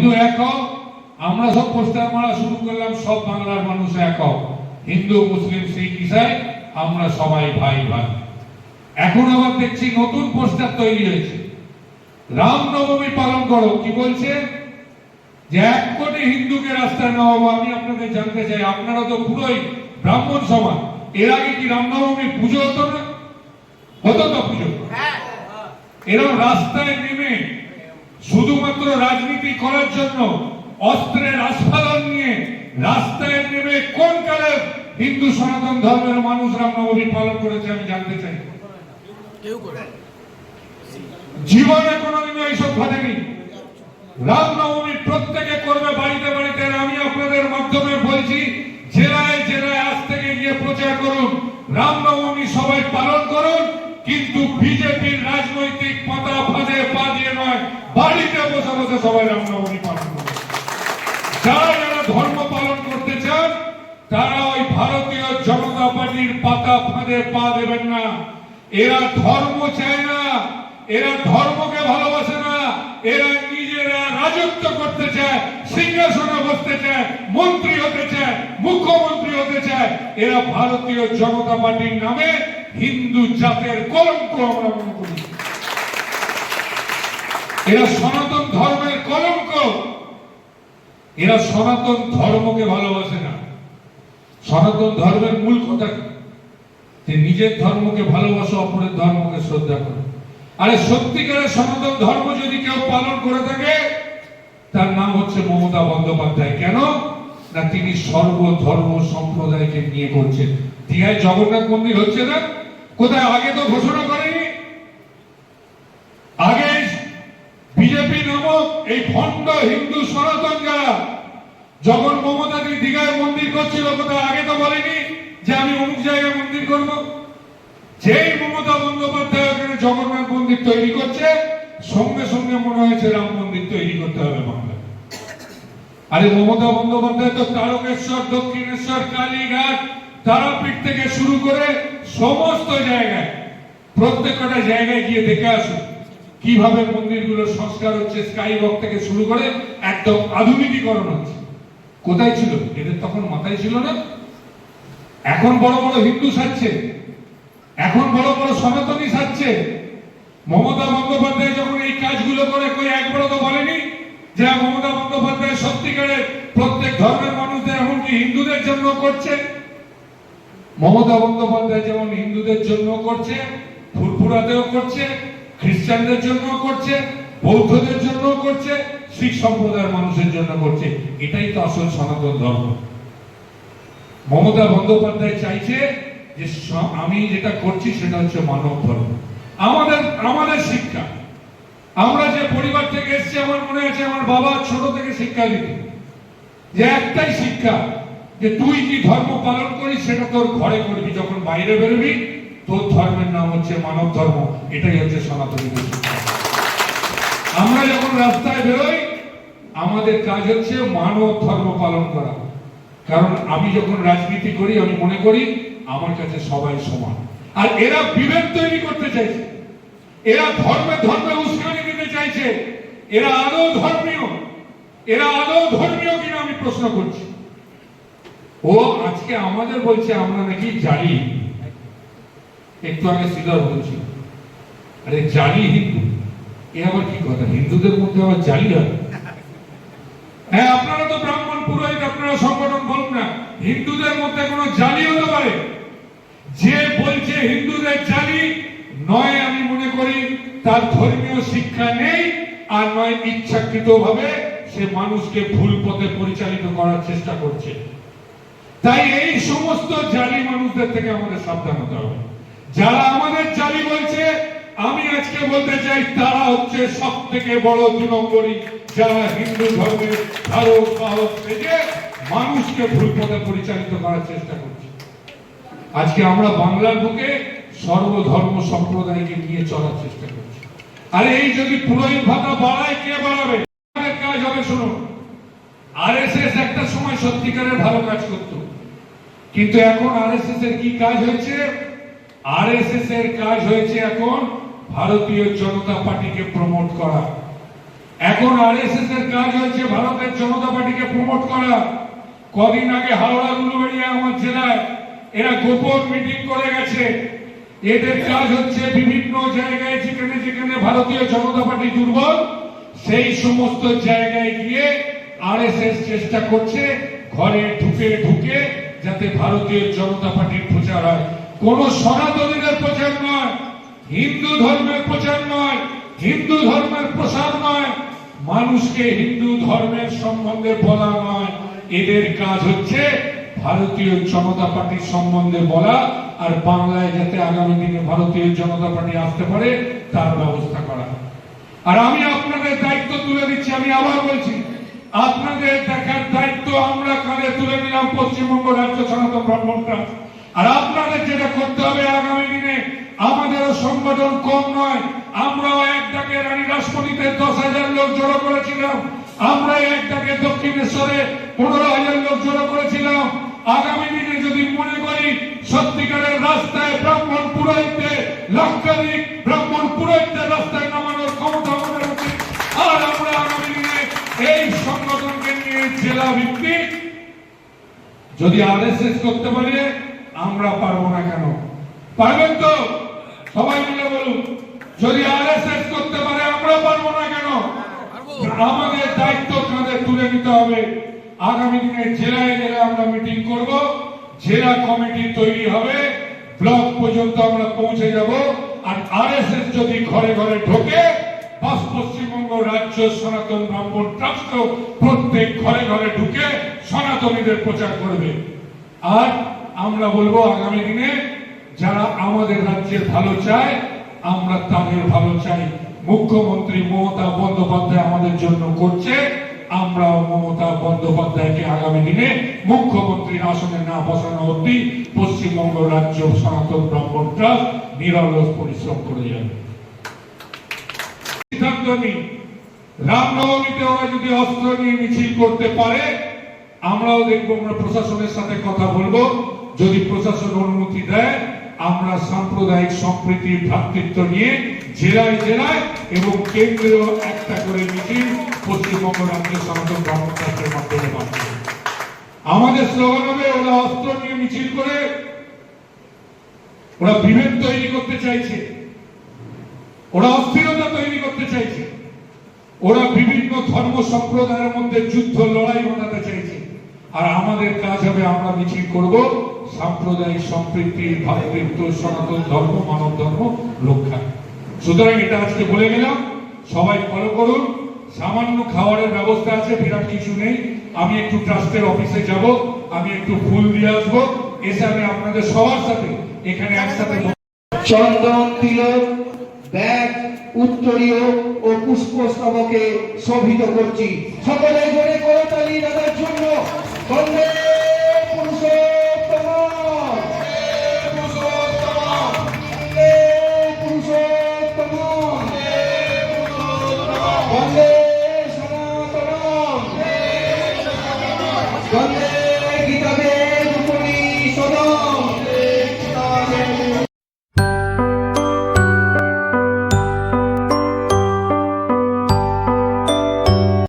হিন্দু এক হও। আমরা সব পোস্টার মারা শুরু করলাম, সব বাংলার মানুষ এক হও, হিন্দু মুসলিম শিখ ইসাই আমরা সবাই ভাই ভাই। এখন আবার দেখছি নতুন পোস্টার তৈরি হয়েছে, রামনবমী পালন করো। কি বলছে যে 1 কোটি হিন্দুকে রাস্তায় নামাবো। আমি আপনাদের জানতে চাই, আপনারা তো পুরোই ব্রাহ্মণ সমাজ, এর আগে কি রামনবমী পুজো হতো না? হতো তো পুজো। এরকম রাস্তায় নেমে শুধুমাত্র রাজনীতি করার জন্য অস্ত্রের আস্ফালন নিয়ে রাস্তায় নেমে কোন কালে হিন্দু সনাতন ধর্মের মানুষ রামনবমী পালন করেছে আমি জানতে চাই। জীবনে কোনোদিনও এইসব ঘটেনি। রামনবমী প্রত্যেকে করবে বাড়িতে বাড়িতে। আমি আপনাদের মাধ্যমে বলছি, জেলায় জেলায় আজ থেকে গিয়ে প্রচার করুন, রামনবমী সবাই পালন করুন, কিন্তু বিজেপির রাজনৈতিক পাতা ফাঁদে পা দিয়ে নয়, বাড়িতে বসে বসে সবাই রামনবমী পালন করুন। যারা ধর্ম পালন করতে চান তারা ওই ভারতীয় জনতা পার্টির পাতা ফাঁদে পা দেবেন না। এরা ধর্ম চায় না, এরা ধর্মকে ভালোবাসে না, এরা নিজেরা রাজত্ব করতে চায়, সিংহাসনে বসতে চায়, মন্ত্রী হতে চায়, মুখ্যমন্ত্রী হতে চায়। এরা ভারতীয় জনতা পার্টির নামে হিন্দু জাতের কলঙ্ক আমরা মনে করি। এরা সনাতন ধর্মের কলঙ্ক। এরা সনাতন ধর্মকে ভালোবাসে না। সনাতন ধর্মের মূল কথা যে নিজের ধর্মকে ভালোবাসো, অপরের ধর্মকে শ্রদ্ধা করো। আরে সত্যিকারের সনাতন ধর্ম যদি কেউ পালন করে থাকে তার নাম হচ্ছে মমতা বন্দ্যোপাধ্যায়। কেন না, তিনি সর্বধর্ম সম্প্রদায়কে নিয়ে করছেন। দীঘায় জগন্নাথ মন্দির হচ্ছে না, কোথায় আগে তো ঘোষণা করেনি। আগে বিজেপি নামক এই ভণ্ড হিন্দু সনাতন যারা যখন মমতা দীঘায় মন্দির করছিল, কোথায় আগে তো বলেনি যে আমি অমুক জায়গায় মন্দির করব। যেই মমতা বন্দ্যোপাধ্যায় ওখানে জগন্নাথ মন্দির তৈরি করছে, সঙ্গে সঙ্গে মনে হয়েছে রাম মন্দির তৈরি করতে হবে বাংলায়। আরে মমতা বন্দ্যোপাধ্যায় তো তারকেশ্বর, দক্ষিণেশ্বর, কালীঘাট, তারাপীঠ থেকে শুরু করে সমস্ত জায়গায়, প্রত্যেকটা জায়গায় গিয়ে দেখে আসুন কিভাবে মন্দিরগুলো সংস্কার হচ্ছে। স্কাই ওয়াক থেকে শুরু করে একদম আধুনিকীকরণ হচ্ছে। কোথায় ছিল এদের তখন? মাথায় ছিল না। এখন বড় বড় হিন্দু সাজছে, এখন বড় বড় সনাতনী সাজছে। মমতা বন্দ্যোপাধ্যায় যখন এই কাজগুলো করে, কই একবারও তো বলেনি যে মমতা বন্দ্যোপাধ্যায় সত্যিকারের প্রত্যেক ধর্মের মানুষদের, এমনকি হিন্দুদের জন্য করছে। মমতা বন্দ্যোপাধ্যায় যেমন হিন্দুদের জন্য করছে, ফুরফুরাতেও করছে, খ্রিস্টানদের জন্য করছে, বৌদ্ধদের জন্য করছে, শিখ সম্প্রদায়ের মানুষের জন্য করছে। এটাই তো আসল সনাতন ধর্ম। মমতা বন্দ্যোপাধ্যায় চাইছে যে আমি যেটা করছি সেটা হচ্ছে মানব ধর্ম। আমাদের শিক্ষা, আমরা যে পরিবার থেকে এসেছি, আমার মনে আছে আমার বাবা ছোট থেকে শিক্ষা দিত যে একটাই শিক্ষা, যে তুই কি ধর্ম পালন করিস সেটা তোর ঘরে করবি, যখন বাইরে বেরোবি তোর ধর্মের নাম হচ্ছে মানব ধর্ম। এটাই হচ্ছে সনাতনীদের শিক্ষা। আমরা যখন রাস্তায় বেরোই আমাদের কাজ হচ্ছে মানব ধর্ম পালন করা। কারণ আমি যখন রাজনীতি করি আমি মনে করি আমার কাছে সবাই সমান। আর এরা বিভেদ তৈরি করতে চাইছে, এরা ধর্মে ধর্মে উস্কানি দিতে চাইছে। এরা আদৌ ধর্মীয়? এরা আদৌ ধর্মীয় কিনা আমি প্রশ্ন করছি। ও আজকে আমাদের বলছে আমরা নাকি জালি। একটু আগে শ্রীধর বলছিল, আরে জালি হিন্দু, এ আবার কি কথা? হিন্দুদের মধ্যে আবার জালি হয়? হ্যাঁ, আপনারা তো ব্রাহ্মণ পুরোহিত, আপনারা সংগঠন বলুন না, হিন্দুদের মধ্যে কোনো জালি হতে পারে? যে বলছে হিন্দুদের জালি, নয় আমি মনে করি তার ধর্মীয় শিক্ষা নেই, আর নয় ইচ্ছাকৃত ভাবে সে মানুষকে ভুল পথে পরিচালিত করার চেষ্টা করছে। তাই এই সমস্ত জালি মানুষদের থেকে আমাদের সাবধান হতে হবে। যারা আমাদের জালি বলছে, আমি আজকে বলতে চাই তারা হচ্ছে সব থেকে বড় 2 নম্বরী, যারা হিন্দু ধর্মের ধারক বাহক থেকে মানুষকে ভুল পথে পরিচালিত করার চেষ্টা করছে। আজকে আমরা বাংলার বুকে সর্বধর্ম সম্প্রদায়কে নিয়ে চলার চেষ্টা করছি। আর এই যদি পুরোহিত ভাতা বাড়ায়, কে বাড়াবে? আমাদের কাজ হবে, শুনুন, আরএসএস একটা সময় সত্যিকারের ভালো কাজ করত, কিন্তু এখন আরএসএস এর কি কাজ হয়েছে? আরএসএস এর কাজ হয়েছে এখন ভারতীয় জনতা পার্টিকে প্রমোট করা। এখন আরএসএস এর কাজ হচ্ছে ভারতের জনতা পার্টিকে প্রমোট করা। কদিন আগে হাওড়া উলুবেড়িয়া আমার জেলায় এরা গোপন মিটিং করে গেছে। এদের কাজ হচ্ছে বিভিন্ন জায়গায় যেখানে যেখানে ভারতীয় জনতা পার্টি দুর্বল সেই সমস্ত জায়গায় গিয়ে আরএসএস চেষ্টা করছে ঘরে ঢুকে ঢুকে যাতে ভারতীয় জনতা পার্টির প্রচার হয়। কোন সনাতনীদের প্রচার নয়, হিন্দু ধর্মের প্রচার নয়, হিন্দু ধর্মের প্রসার নয়, মানুষকে হিন্দু ধর্মের সম্বন্ধে বলা নয়। এদের কাজ হচ্ছে ভারতীয় জনতা পার্টির সম্বন্ধে বলা আর বাংলায় যাতে আগামী দিনে ভারতীয় জনতা পার্টি আসতে পারে তার ব্যবস্থা করা। আর আমি আপনাদের দায়িত্ব তুলে দিচ্ছি, আমি আবার বলছি, আপনাদের দেখার দায়িত্ব আমরা কাঁধে তুলে নিলাম পশ্চিমবঙ্গ রাজ্য সনাতন ব্রাহ্মণ ট্রাস্ট। আর আপনাদের যেটা করতে হবে আগামী দিনে, আমাদেরও সংগঠন কম নয়, আমরাও এক ডাকে রানী রাসমণিতে 10,000 লোক জড়ো করেছিলাম, আমরা এক ডাকে দক্ষিণেশ্বরে 15,000 লোক জড়ো করেছিলাম। আগামী দিনে যদি মনে করি সত্যিকারের রাস্তায় ব্রাহ্মণ পুরোহিতদের লক্ষাধিক ব্রাহ্মণ পুরোহিতদের রাস্তায় নামানোর ক্ষমতা আমাদের আছে। আর আমরা আগামী দিনে এই সংগঠনকে নিয়ে জেলা ভিত্তিক যদি আরএসএস করতে পারি, আমরা পারবো না কেন? পারবেন তো? সবাই মিলে বলুন, যদি আরএসএস করতে পারে আমরা পারবো না কেন? আমাদের দায়িত্ব কাঁধে তুলে নিতে হবে। আগামী দিনে জেলায় জেলায় আমরা মিটিং করব, জেলা কমিটি তৈরি হবে, ব্লক পর্যন্ত আমরা পৌঁছে যাব। আর আরএসএস যদি ঘরে ঘরে ঢোকে, পশ্চিমবঙ্গ রাজ্য সনাতন ব্রাহ্মণ ট্রাস্ট প্রত্যেক ঘরে ঘরে ঢুকে সনাতনীদের প্রচার করবে। আর আমরা বলবো আগামী দিনে যারা আমাদের রাজ্যের ভালো চায় আমরা তাদের ভালো চাই। মুখ্যমন্ত্রী মমতা বন্দ্যোপাধ্যায় আমাদের জন্য করছে, আমরাও মমতা বন্দ্যোপাধ্যায়কে আগামী দিনে মুখ্যমন্ত্রীর আসনে না বসানো অবধি পশ্চিমবঙ্গ রাজ্য সনাতন ব্রাহ্মণ ট্রাস্ট নিরলস পরিশ্রম করে যাবে। সিদ্ধান্ত নিই, রামনবমীতে ওরা যদি অস্ত্র নিয়ে মিছিল করতে পারে, আমরাও দেখবো, আমরা প্রশাসনের সাথে কথা বলবো, যদি প্রশাসন অনুমতি দেয় আমরা সাম্প্রদায়িক সম্প্রীতি ভ্রাতৃত্ব নিয়ে জেলায় জেলায় এবং কেন্দ্রীয় একটা করে মিছিল পশ্চিমবঙ্গ রাজ্য সনাতন ব্রাহ্মণ ট্রাস্টের মাধ্যমে পাচ্ছে। আমাদের স্লোগান হবে, ওরা অস্ত্র নিয়ে মিছিল করে ওরা বিভেদ তৈরি করতে চাইছে, ওরা অস্থিরতা তৈরি করতে চাইছে, ওরা বিভিন্ন ধর্ম সম্প্রদায়ের মধ্যে যুদ্ধ লড়াই বাঁধাতে চাইছে। আর আমাদের কাজ হবে আমরা মিছিল করব সাম্প্রদায়িক সম্প্রীতি ভ্রাতৃত্ব সনাতন ধর্ম মানব ধর্ম রক্ষা। সুতরাং এটা আজকে বলে গেলাম, সবাই ফলো করুন। সামান্য খাবারের ব্যবস্থা আছে, বিরাট কিছু নেই। আমি একটু ট্রাস্টের অফিসে যাব, আমি একটু ফুল দিয়ে আসবো, এসে আমি আপনাদের সবার সাথে এখানে একসাথে চন্দন তিলক ব্যাগ উত্তরীয় ও পুষ্পস্তবকে শোভিত করছি। সকলে জোরে করতালি দাদার জন্য। বন্দে